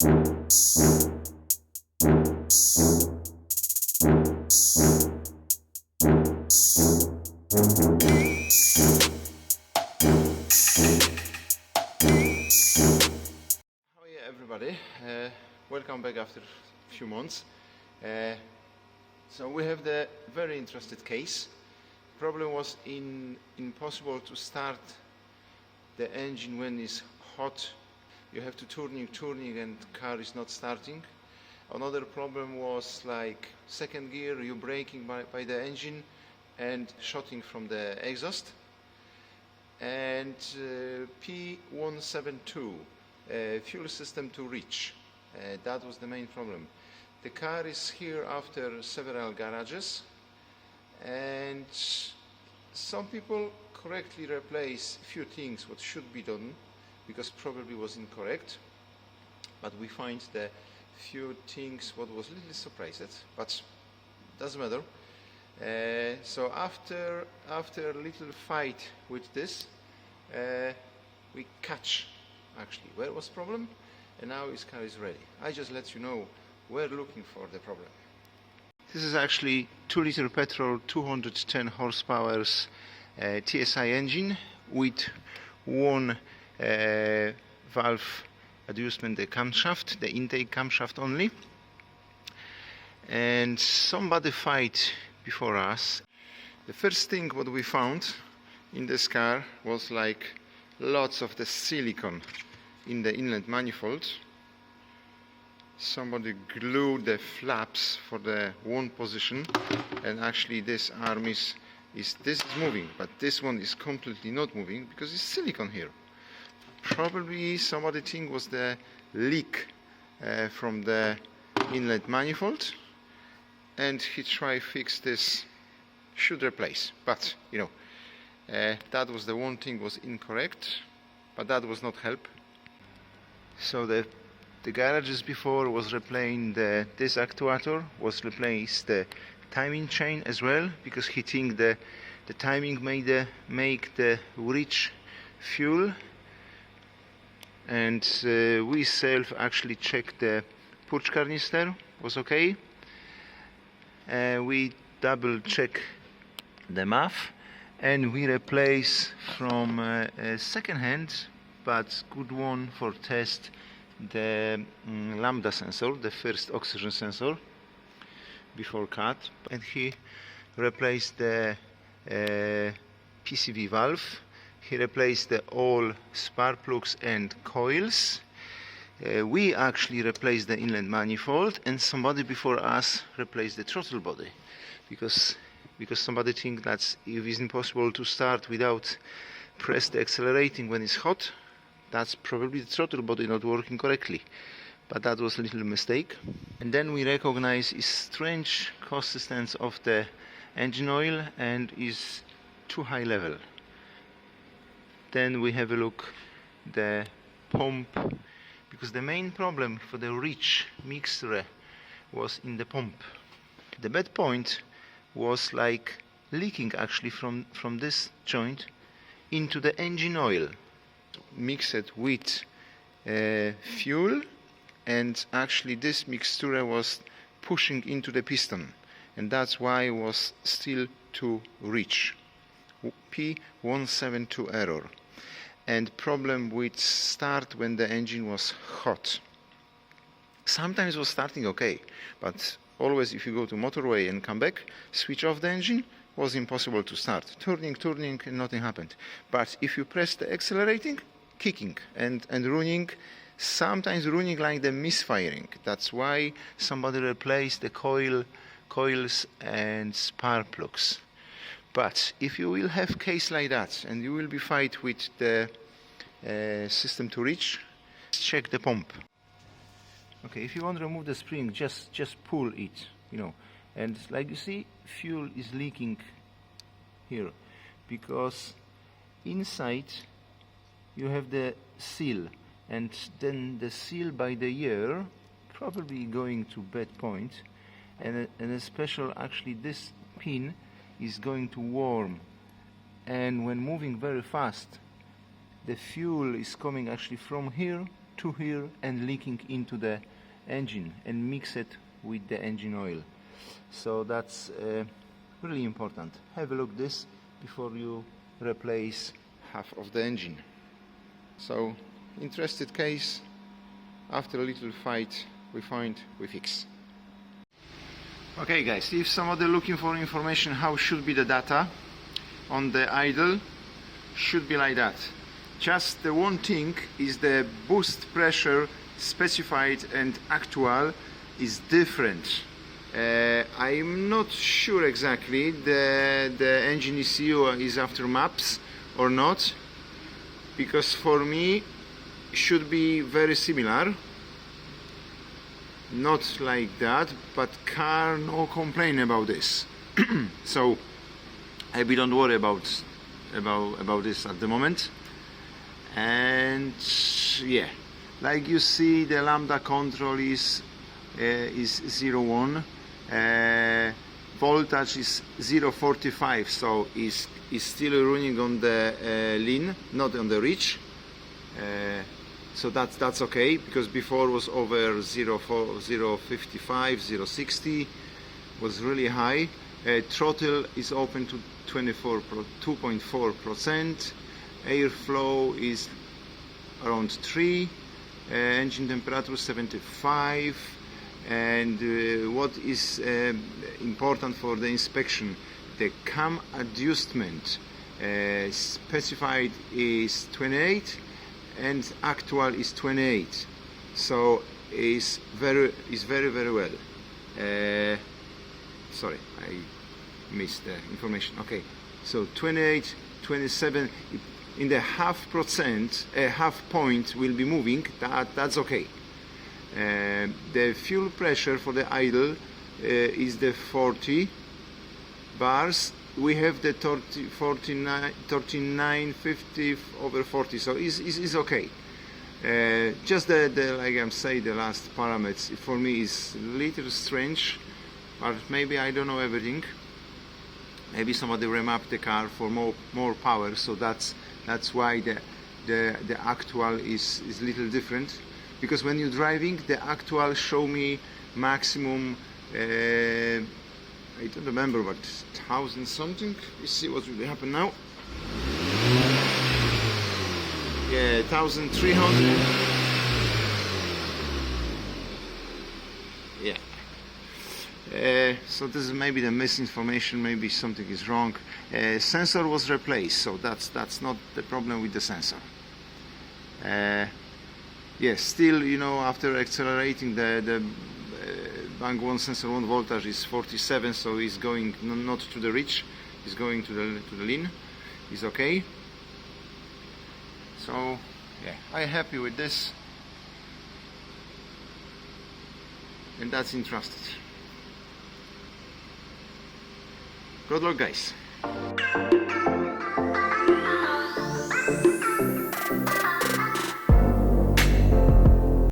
Everybody, welcome back after a few months. So we have the very interesting case. Problem was impossible to start the engine when it's hot. You have to turning and car is not starting. Another problem was like second gear, you braking by the engine and shooting from the exhaust. And P0172. Fuel system to reach. That was the main problem. The car is here after several garages, and some people correctly replace few things what should be done because probably was incorrect, but we find the few things what was a little surprised, but doesn't matter. So after a little fight with this, we catch actually where was problem, and now his car is ready. I just let you know we're looking for the problem. This is actually 2-liter petrol, 210 horsepower TSI engine with one valve adjustment, the camshaft, the intake camshaft only. And somebody fight before us. The first thing what we found in this car was like lots of the silicone in the inlet manifold. Somebody glued the flaps for the one position, and actually this arm is moving, but this one is completely not moving because it's silicone here. Probably somebody think was the leak from the inlet manifold, and he try fix this, should replace, but you know, that was the one thing was incorrect, but that was not help. So the garages before was replacing this actuator, was replaced the timing chain as well, because he think the timing make the rich fuel, and we self actually checked the purge canister was okay. We double check the MAF, and we replace from second hand but good one for test the lambda sensor, the first oxygen sensor before cut, and he replaced the PCV valve. He replaced all spark plugs and coils. We actually replaced the inlet manifold, and somebody before us replaced the throttle body, because somebody think that if it's impossible to start without press the accelerating when it's hot, that's probably the throttle body not working correctly. But that was a little mistake. And then we recognize is strange consistence of the engine oil and is too high level. Then we have a look the pump, because the main problem for the rich mixture was in the pump. The bad point was like leaking actually from this joint into the engine oil, mixed with fuel, and actually this mixture was pushing into the piston, and that's why it was still too rich. P0172 error. And problem with start when the engine was hot. Sometimes it was starting okay, but always if you go to motorway and come back, switch off the engine, was impossible to start. Turning, and nothing happened. But if you press the accelerating, kicking and running, sometimes running like the misfiring. That's why somebody replaced the coils and spark plugs. But if you will have case like that and you will be fight with the system to reach, check the pump. Okay, if you want to remove the spring, just pull it, you know. And like you see, fuel is leaking here because inside you have the seal, and then the seal by the year probably going to bad point, and a special actually this pin is going to warm, and when moving very fast the fuel is coming actually from here to here and leaking into the engine and mix it with the engine oil. So that's really important. Have a look at this before you replace half of the engine. So interested case, after a little fight we fix. Okay guys, if somebody looking for information how should be the data on the idle, should be like that. Just the one thing is the boost pressure specified and actual is different. I'm not sure exactly the engine ECU is after maps or not, because for me should be very similar, not like that, but car no complain about this. So I don't worry about this at the moment. And yeah, like you see, the lambda control is 0.1, voltage is 0.45, so is still running on the lean, not on the reach. So that's okay, because before was over 0.55, 0.60, was really high. Throttle is open to 2.4%. Airflow is around 3. Engine temperature 75. And what is important for the inspection, the cam adjustment specified is 28 and actual is 28, so is very well. Sorry, I missed the information. Okay, so 28, 27 in the half point will be moving. That's okay. The fuel pressure for the idle is the 40 bars. We have the 39.50 over 40, so is okay. Just the like I'm saying, the last parameters for me is a little strange, but maybe I don't know everything. Maybe somebody remapped the car for more power, so that's why the actual is a little different. Because when you're driving, the actual show me maximum, I don't remember, but 1,000 something. You see what will happen now. Yeah, 1,300. Yeah. So this is maybe the misinformation, maybe something is wrong. Sensor was replaced, so that's not the problem with the sensor. Yes, still, you know, after accelerating, the bank 1 sensor 1 voltage is 47, so it's going not to the reach, it's going to the lean. It's okay. So yeah, I'm happy with this, and that's interesting. Good luck, guys.